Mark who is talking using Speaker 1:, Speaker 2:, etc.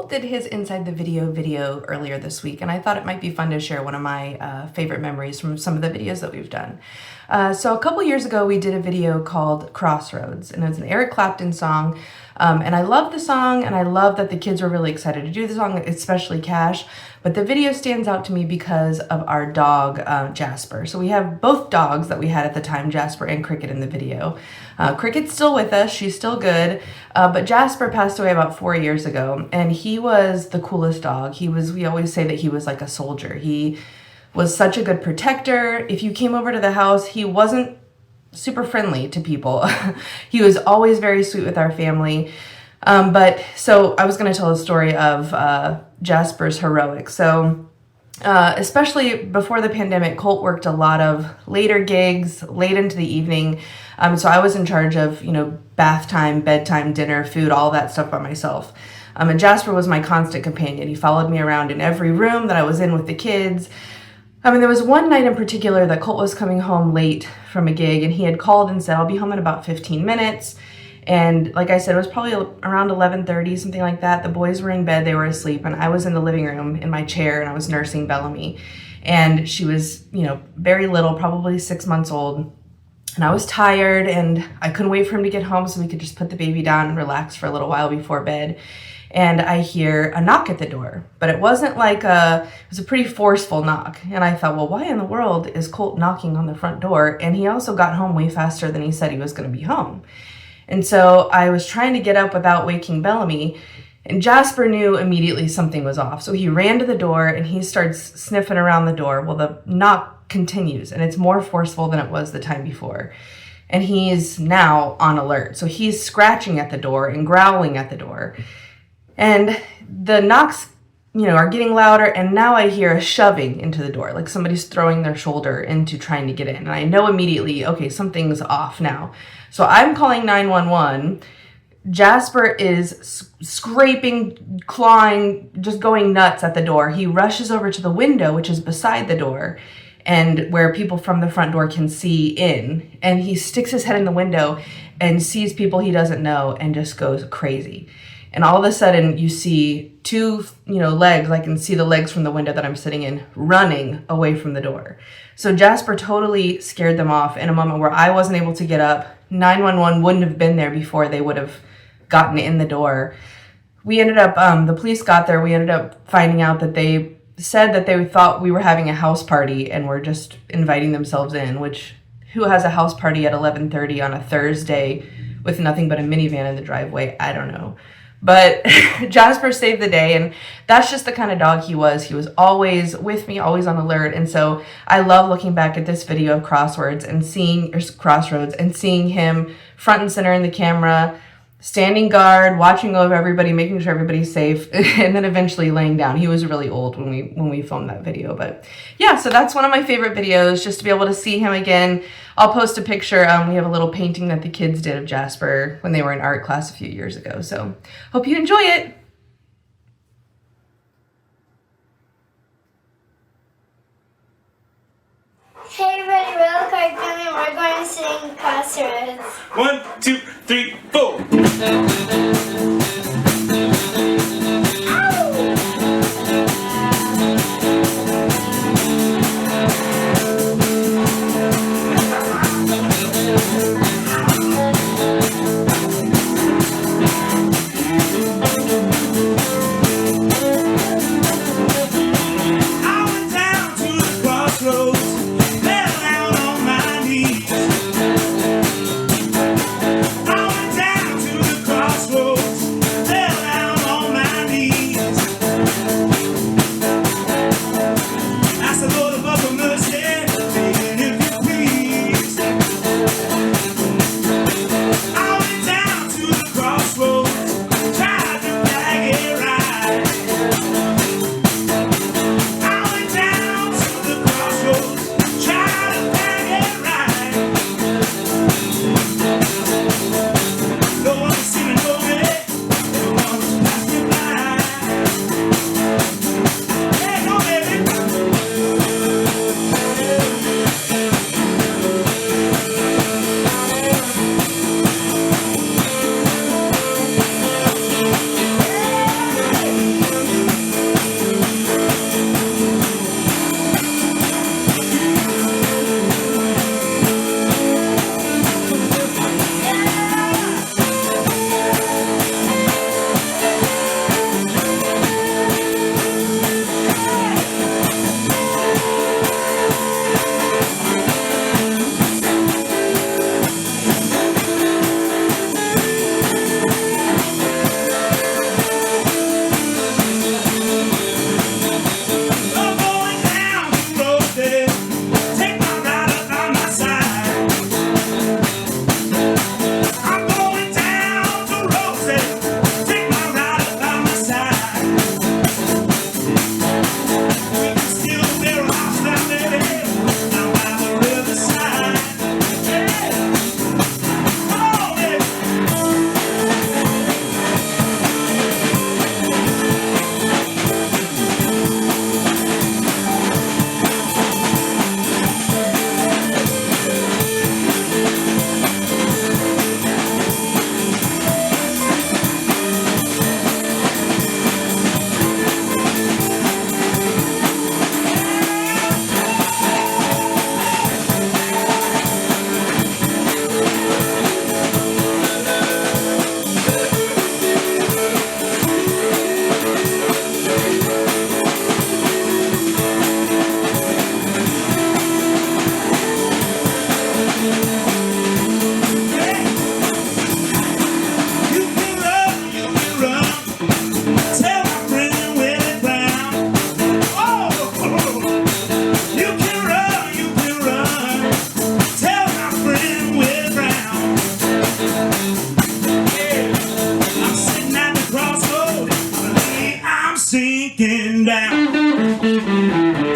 Speaker 1: Colt did his Inside the video earlier this week, and I thought it might be fun to share one of my favorite memories from some of the videos that we've done. So a couple years ago, we did a video called Crossroads, and it was an Eric Clapton song. And I love the song, and I love that the kids were really excited to do the song, especially Cash. But the video stands out to me because of our dog, Jasper. So we have both dogs that we had at the time, Jasper and Cricket, in the video. Cricket's still with us, she's still good, but Jasper passed away about 4 years ago, and he was the coolest dog. We always say that he was like a soldier. He was such a good protector. If you came over to the house, he wasn't super friendly to people. He was always very sweet with our family. But so I was going to tell a story of Jasper's heroics. So especially before the pandemic, Colt worked a lot of later gigs, late into the evening. So I was in charge of, bath time, bedtime, dinner, food, all that stuff by myself. And Jasper was my constant companion. He followed me around in every room that I was in with the kids. There was one night in particular that Colt was coming home late from a gig, and he had called and said, "I'll be home in about 15 minutes. And like I said, it was probably around 11:30, something like that. The boys were in bed, they were asleep, and I was in the living room in my chair, and I was nursing Bellamy. And she was, very little, probably 6 months old. And I was tired, and I couldn't wait for him to get home so we could just put the baby down and relax for a little while before bed. And I hear a knock at the door, but it wasn't like it was a pretty forceful knock. And I thought, well, why in the world is Colt knocking on the front door? And he also got home way faster than he said he was going to be home. And so I was trying to get up without waking Bellamy, and Jasper knew immediately something was off. So he ran to the door and he starts sniffing around the door. Well, the knock continues, and it's more forceful than it was the time before. And he's now on alert. So he's scratching at the door and growling at the door. And the knocks, are getting louder, and now I hear a shoving into the door, like somebody's throwing their shoulder into trying to get in. And I know immediately, okay, something's off now. So I'm calling 911. Jasper is scraping, clawing, just going nuts at the door. He rushes over to the window, which is beside the door, and where people from the front door can see in. And he sticks his head in the window and sees people he doesn't know and just goes crazy. And all of a sudden you see two, legs. I can see the legs from the window that I'm sitting in running away from the door. So Jasper totally scared them off in a moment where I wasn't able to get up. 911 wouldn't have been there before they would have gotten in the door. We ended up, the police got there. We ended up finding out that they said that they thought we were having a house party and were just inviting themselves in, which who has a house party at 11:30 on a Thursday with nothing but a minivan in the driveway? I don't know. But Jasper saved the day, and that's just the kind of dog he was. He was always with me, always on alert. And so I love looking back at this video of Crossroads and seeing him front and center in the camera, standing guard, watching over everybody, making sure everybody's safe, and then eventually laying down. He was really old when we filmed that video. But yeah, so that's one of my favorite videos, just to be able to see him again. I'll post a picture. We have a little painting that the kids did of Jasper when they were in art class a few years ago. So hope you enjoy it.
Speaker 2: Hey everybody, we're Card Family, and we're going to sing Crossroads.
Speaker 3: 1, 2, 3, 4. Crossroads.